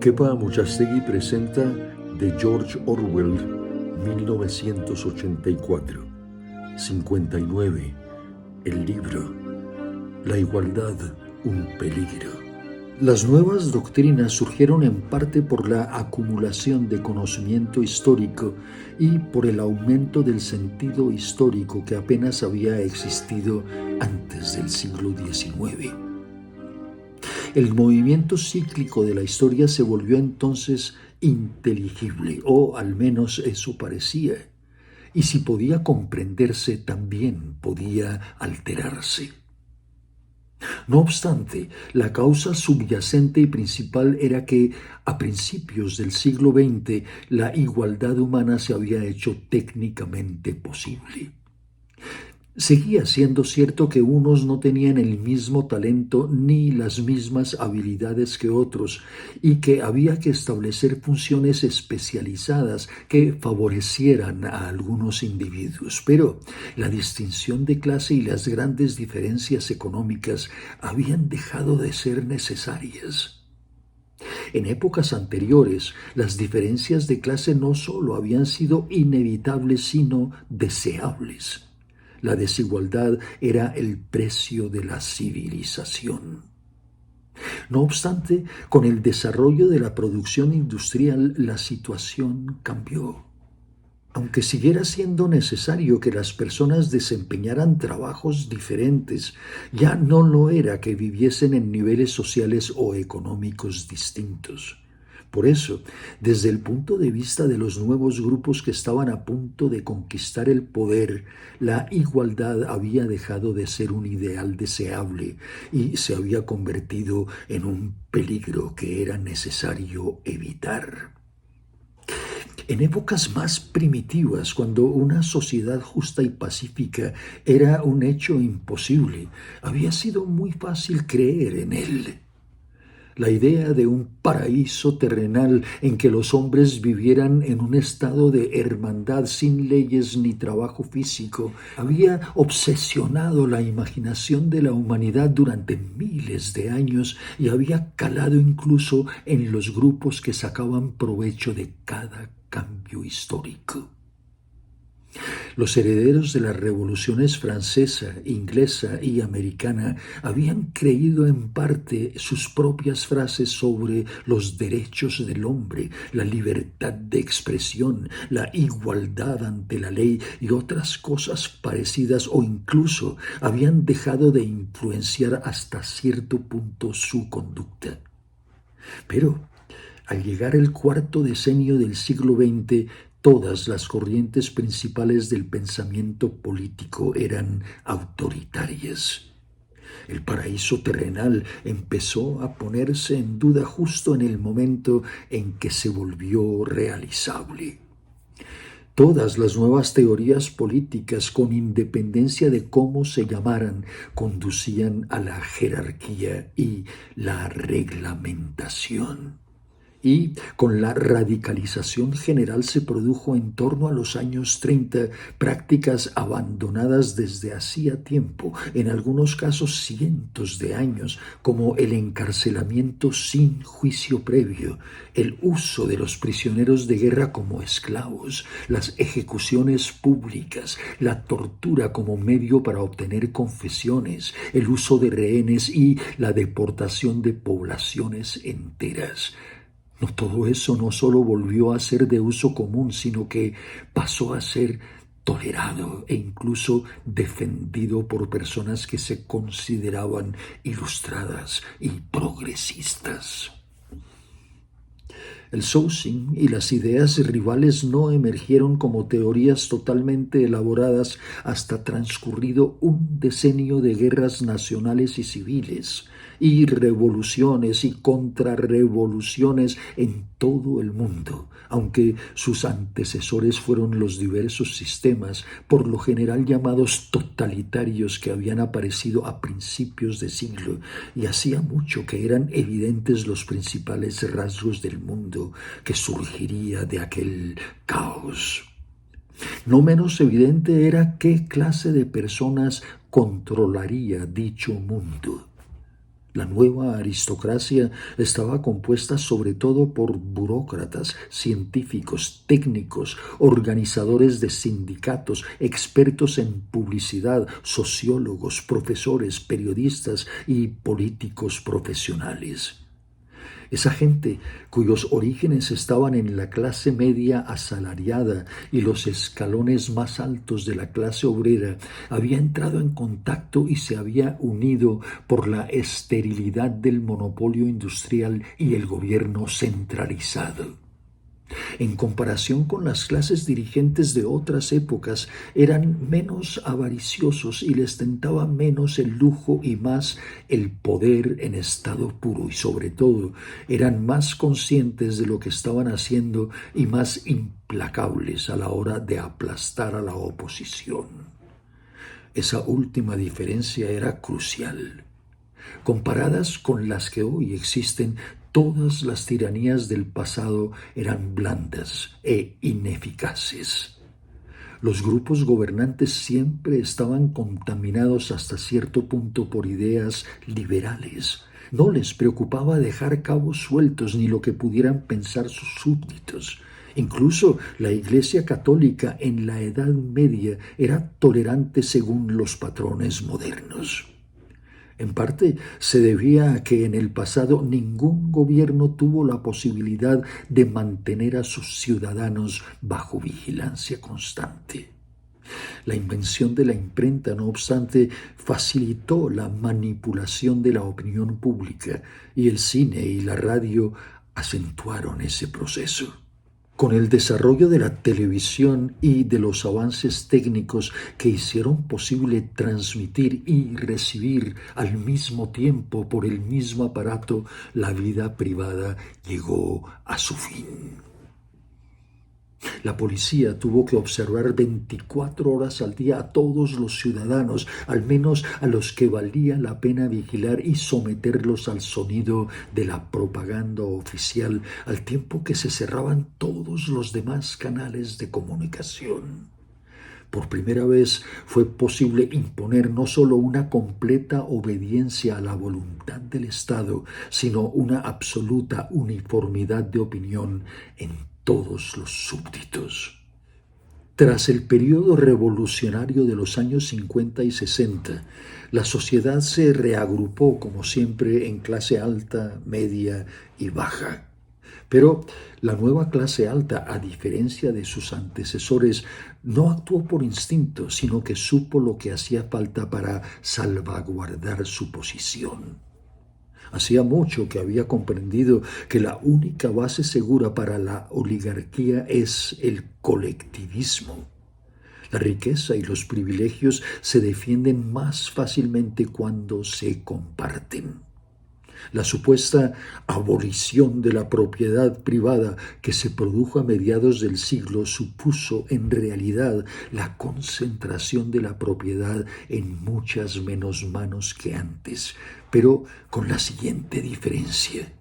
Kepa Muchastegui presenta de George Orwell, 1984. 59. El libro. La igualdad, un peligro. Las nuevas doctrinas surgieron en parte por la acumulación de conocimiento histórico y por el aumento del sentido histórico que apenas había existido antes del siglo XIX. El movimiento cíclico de la historia se volvió entonces inteligible, o al menos eso parecía, y si podía comprenderse, también podía alterarse. No obstante, la causa subyacente y principal era que, a principios del siglo XX, la igualdad humana se había hecho técnicamente posible. Seguía siendo cierto que unos no tenían el mismo talento ni las mismas habilidades que otros y que había que establecer funciones especializadas que favorecieran a algunos individuos. Pero la distinción de clase y las grandes diferencias económicas habían dejado de ser necesarias. En épocas anteriores, las diferencias de clase no solo habían sido inevitables, sino deseables. La desigualdad era el precio de la civilización. No obstante, con el desarrollo de la producción industrial, la situación cambió. Aunque siguiera siendo necesario que las personas desempeñaran trabajos diferentes, ya no lo era que viviesen en niveles sociales o económicos distintos. Por eso, desde el punto de vista de los nuevos grupos que estaban a punto de conquistar el poder, la igualdad había dejado de ser un ideal deseable y se había convertido en un peligro que era necesario evitar. En épocas más primitivas, cuando una sociedad justa y pacífica era un hecho imposible, había sido muy fácil creer en él. La idea de un paraíso terrenal en que los hombres vivieran en un estado de hermandad sin leyes ni trabajo físico había obsesionado la imaginación de la humanidad durante miles de años y había calado incluso en los grupos que sacaban provecho de cada cambio histórico. Los herederos de las revoluciones francesa, inglesa y americana habían creído en parte sus propias frases sobre los derechos del hombre, la libertad de expresión, la igualdad ante la ley y otras cosas parecidas, o incluso habían dejado de influenciar hasta cierto punto su conducta. Pero al llegar el cuarto decenio del siglo XX, todas las corrientes principales del pensamiento político eran autoritarias. El paraíso terrenal empezó a ponerse en duda justo en el momento en que se volvió realizable. Todas las nuevas teorías políticas, con independencia de cómo se llamaran, conducían a la jerarquía y la reglamentación. Y con la radicalización general se produjo en torno a los años 30 prácticas abandonadas desde hacía tiempo, en algunos casos cientos de años, como el encarcelamiento sin juicio previo, el uso de los prisioneros de guerra como esclavos, las ejecuciones públicas, la tortura como medio para obtener confesiones, el uso de rehenes y la deportación de poblaciones enteras. No, todo eso no solo volvió a ser de uso común, sino que pasó a ser tolerado e incluso defendido por personas que se consideraban ilustradas y progresistas. El Saussure y las ideas rivales no emergieron como teorías totalmente elaboradas hasta transcurrido un decenio de guerras nacionales y civiles, y revoluciones y contrarrevoluciones en todo el mundo, aunque sus antecesores fueron los diversos sistemas, por lo general llamados totalitarios, que habían aparecido a principios de siglo, y hacía mucho que eran evidentes los principales rasgos del mundo que surgiría de aquel caos. No menos evidente era qué clase de personas controlaría dicho mundo. La nueva aristocracia estaba compuesta sobre todo por burócratas, científicos, técnicos, organizadores de sindicatos, expertos en publicidad, sociólogos, profesores, periodistas y políticos profesionales. Esa gente cuyos orígenes estaban en la clase media asalariada y los escalones más altos de la clase obrera había entrado en contacto y se había unido por la esterilidad del monopolio industrial y el gobierno centralizado. En comparación con las clases dirigentes de otras épocas, eran menos avariciosos y les tentaba menos el lujo y más el poder en estado puro, y sobre todo eran más conscientes de lo que estaban haciendo y más implacables a la hora de aplastar a la oposición. Esa última diferencia era crucial. Comparadas con las que hoy existen, todas las tiranías del pasado eran blandas e ineficaces. Los grupos gobernantes siempre estaban contaminados hasta cierto punto por ideas liberales. No les preocupaba dejar cabos sueltos ni lo que pudieran pensar sus súbditos. Incluso la Iglesia Católica en la Edad Media era tolerante según los patrones modernos. En parte se debía a que en el pasado ningún gobierno tuvo la posibilidad de mantener a sus ciudadanos bajo vigilancia constante. La invención de la imprenta, no obstante, facilitó la manipulación de la opinión pública, y el cine y la radio acentuaron ese proceso. Con el desarrollo de la televisión y de los avances técnicos que hicieron posible transmitir y recibir al mismo tiempo por el mismo aparato, la vida privada llegó a su fin. La policía tuvo que observar 24 horas al día a todos los ciudadanos, al menos a los que valía la pena vigilar, y someterlos al sonido de la propaganda oficial, al tiempo que se cerraban todos los demás canales de comunicación. Por primera vez fue posible imponer no solo una completa obediencia a la voluntad del Estado, sino una absoluta uniformidad de opinión en todos los súbditos. Tras el periodo revolucionario de los años 50 y 60, la sociedad se reagrupó, como siempre, en clase alta, media y baja. Pero la nueva clase alta, a diferencia de sus antecesores, no actuó por instinto, sino que supo lo que hacía falta para salvaguardar su posición. Hacía mucho que había comprendido que la única base segura para la oligarquía es el colectivismo. La riqueza y los privilegios se defienden más fácilmente cuando se comparten. La supuesta abolición de la propiedad privada que se produjo a mediados del siglo supuso en realidad la concentración de la propiedad en muchas menos manos que antes, pero con la siguiente diferencia.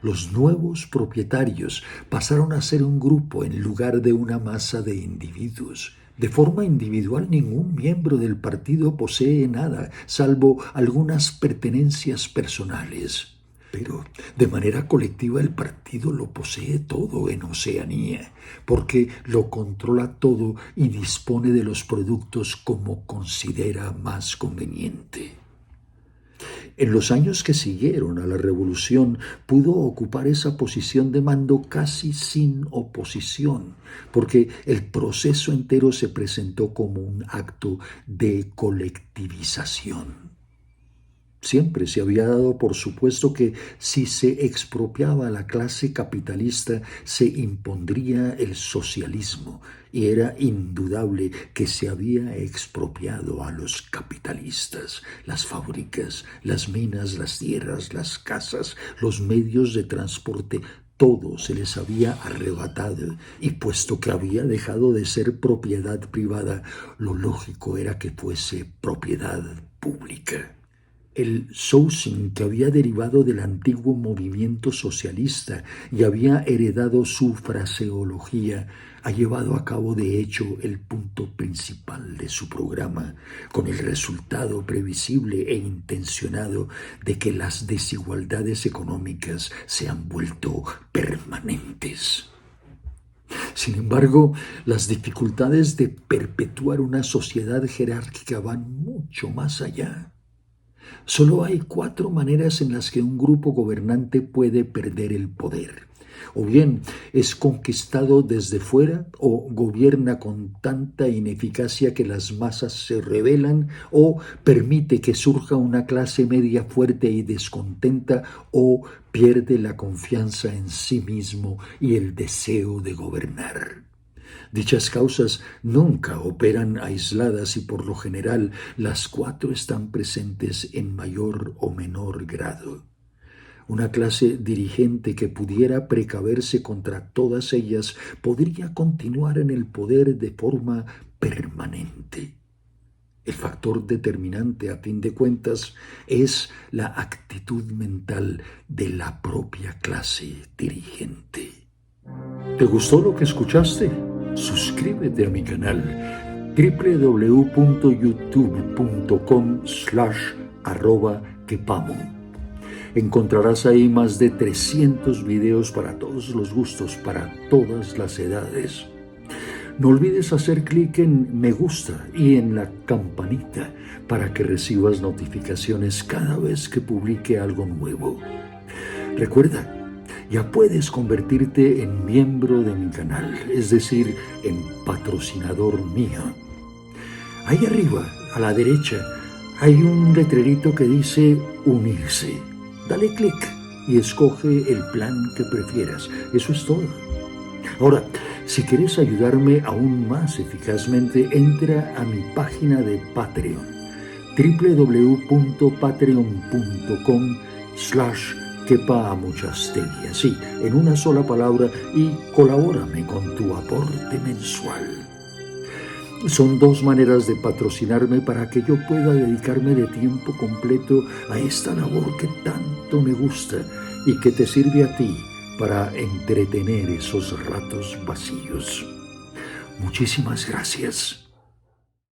Los nuevos propietarios pasaron a ser un grupo en lugar de una masa de individuos. De forma individual, ningún miembro del partido posee nada, salvo algunas pertenencias personales. Pero de manera colectiva el partido lo posee todo en Oceanía, porque lo controla todo y dispone de los productos como considera más conveniente. En los años que siguieron a la revolución pudo ocupar esa posición de mando casi sin oposición, porque el proceso entero se presentó como un acto de colectivización. Siempre se había dado por supuesto que si se expropiaba a la clase capitalista se impondría el socialismo, y era indudable que se había expropiado a los capitalistas, las fábricas, las minas, las tierras, las casas, los medios de transporte. Todo se les había arrebatado, y puesto que había dejado de ser propiedad privada, lo lógico era que fuese propiedad pública. El Sousing, que había derivado del antiguo movimiento socialista y había heredado su fraseología, ha llevado a cabo de hecho el punto principal de su programa, con el resultado previsible e intencionado de que las desigualdades económicas se han vuelto permanentes. Sin embargo, las dificultades de perpetuar una sociedad jerárquica van mucho más allá. Solo hay 4 maneras en las que un grupo gobernante puede perder el poder. O bien es conquistado desde fuera, o gobierna con tanta ineficacia que las masas se rebelan, o permite que surja una clase media fuerte y descontenta, o pierde la confianza en sí mismo y el deseo de gobernar. Dichas causas nunca operan aisladas y por lo general las 4 están presentes en mayor o menor grado. Una clase dirigente que pudiera precaverse contra todas ellas podría continuar en el poder de forma permanente. El factor determinante, a fin de cuentas, es la actitud mental de la propia clase dirigente. ¿Te gustó lo que escuchaste? Suscríbete a mi canal www.youtube.com/@quepamo. Encontrarás ahí más de 300 videos para todos los gustos, para todas las edades. No olvides hacer clic en me gusta y en la campanita para que recibas notificaciones cada vez que publique algo nuevo. Recuerda, ya puedes convertirte en miembro de mi canal, es decir, en patrocinador mío. Ahí arriba, a la derecha, hay un letrerito que dice unirse. Dale clic y escoge el plan que prefieras. Eso es todo. Ahora, si quieres ayudarme aún más eficazmente, entra a mi página de Patreon, www.patreon.com/quepaamuchastegui, así, en una sola palabra, y colabórame con tu aporte mensual. Son 2 maneras de patrocinarme para que yo pueda dedicarme de tiempo completo a esta labor que tanto me gusta y que te sirve a ti para entretener esos ratos vacíos. Muchísimas gracias.